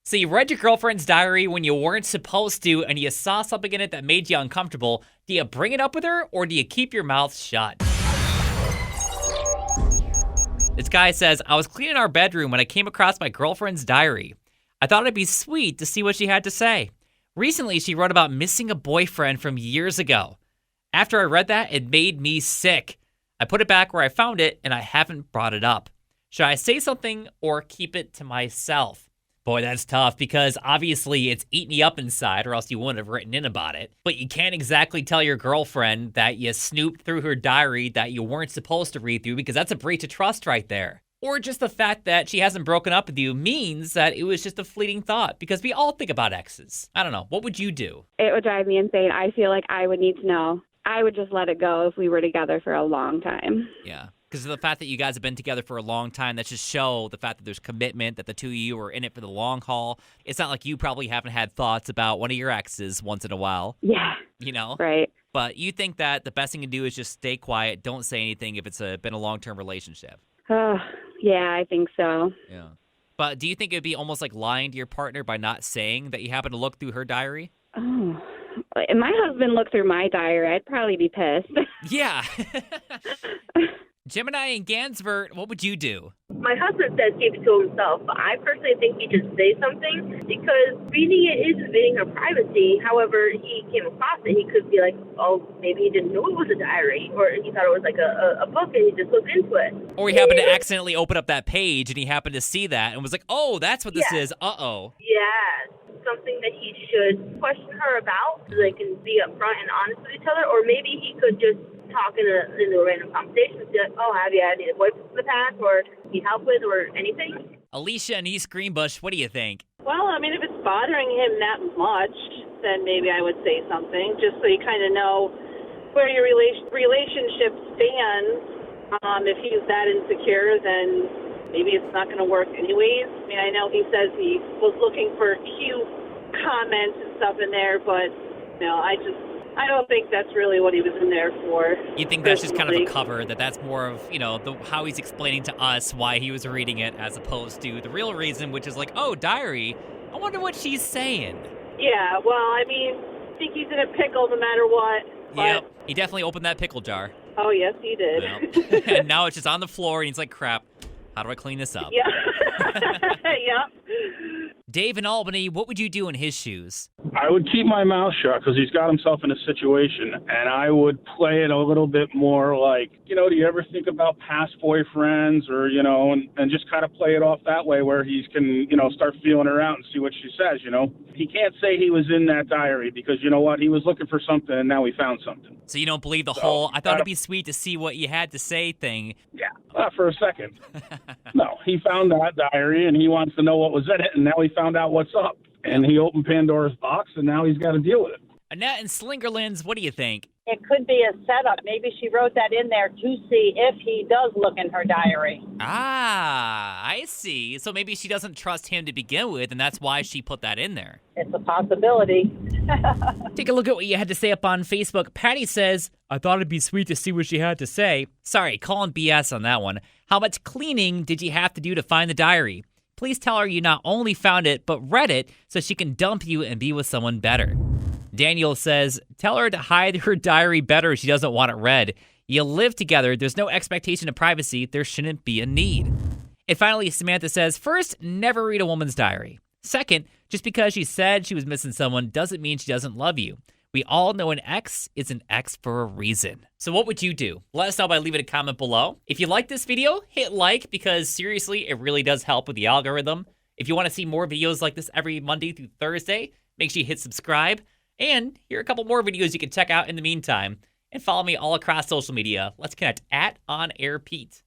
So you read your girlfriend's diary when you weren't supposed to, and you saw something in it that made you uncomfortable. Do you bring it up with her, or do you keep your mouth shut? This guy says, I was cleaning our bedroom when I came across my girlfriend's diary. I thought it'd be sweet to see what she had to say. Recently, she wrote about missing a boyfriend from years ago. After I read that, it made me sick. I put it back where I found it, and I haven't brought it up. Should I say something or keep it to myself? Boy, that's tough because obviously it's eating you up inside or else you wouldn't have written in about it. But you can't exactly tell your girlfriend that you snooped through her diary that you weren't supposed to read through because that's a breach of trust right there. Or just the fact that she hasn't broken up with you means that it was just a fleeting thought because we all think about exes. I don't know. What would you do? It would drive me insane. I feel like I would need to know. I would just let it go if we were together for a long time. Yeah. Because of the fact that you guys have been together for a long time, that just show the fact that there's commitment, that the two of you are in it for the long haul. It's not like you probably haven't had thoughts about one of your exes once in a while. Yeah. You know? Right. But you think that the best thing to do is just stay quiet, don't say anything if it's been a long-term relationship. Oh, yeah, I think so. Yeah. But do you think it would be almost like lying to your partner by not saying that you happen to look through her diary? Oh, if my husband looked through my diary, I'd probably be pissed. Yeah. Gemini and Gansvert, what would you do? My husband says keep it to himself, but I personally think he should say something because reading it is invading her privacy. However, he came across it. He could be like, oh, maybe he didn't know it was a diary, or he thought it was like a book and he just looked into it. Or he happened to accidentally open up that page and he happened to see that and was like, oh, that's what this is. Uh-oh. Yes. Something that he should question her about so they can be upfront and honest with each other, or maybe he could just talk in a random conversation and be like, oh, have you had any boyfriends in the past or need help with or anything? Alicia and East Greenbush, what do you think? Well, I mean, if it's bothering him that much, then maybe I would say something, just so you kind of know where your relationship stands. If he's that insecure, then maybe it's not going to work anyways. I mean, I know he says he was looking for cute comments and stuff in there, but, you know, I don't think that's really what he was in there for. You think that's just kind of a cover, that's more of, you know, how he's explaining to us why he was reading it as opposed to the real reason, which is like, oh, diary, I wonder what she's saying. Yeah, well, I mean, I think he's in a pickle no matter what. Yep, he definitely opened that pickle jar. Oh, yes, he did. Yep. And now it's just on the floor, and he's like, crap, how do I clean this up? Yeah. Yep. Dave in Albany, what would you do in his shoes? I would keep my mouth shut because he's got himself in a situation, and I would play it a little bit more like, you know, do you ever think about past boyfriends or, you know, and just kind of play it off that way where he can, you know, start feeling her out and see what she says, you know. He can't say he was in that diary because, you know what, he was looking for something and now he found something. So you don't believe the whole, I thought it'd be sweet to see what you had to say thing. Yeah, for a second. No, he found that diary and he wants to know what was in it, and now he found out what's up. And he opened Pandora's box, and now he's got to deal with it. Annette and Slingerlands, what do you think? It could be a setup. Maybe she wrote that in there to see if he does look in her diary. Ah, I see. So maybe she doesn't trust him to begin with, and that's why she put that in there. It's a possibility. Take a look at what you had to say up on Facebook. Patty says, I thought it'd be sweet to see what she had to say. Sorry, calling BS on that one. How much cleaning did you have to do to find the diary? Please tell her you not only found it, but read it so she can dump you and be with someone better. Daniel says, tell her to hide her diary better if she doesn't want it read. You live together. There's no expectation of privacy. There shouldn't be a need. And finally, Samantha says, first, never read a woman's diary. Second, just because she said she was missing someone doesn't mean she doesn't love you. We all know an ex is an ex for a reason. So what would you do? Let us know by leaving a comment below. If you like this video, hit like because seriously, it really does help with the algorithm. If you want to see more videos like this every Monday through Thursday, make sure you hit subscribe. And here are a couple more videos you can check out in the meantime. And follow me all across social media. Let's connect @OnAirPete.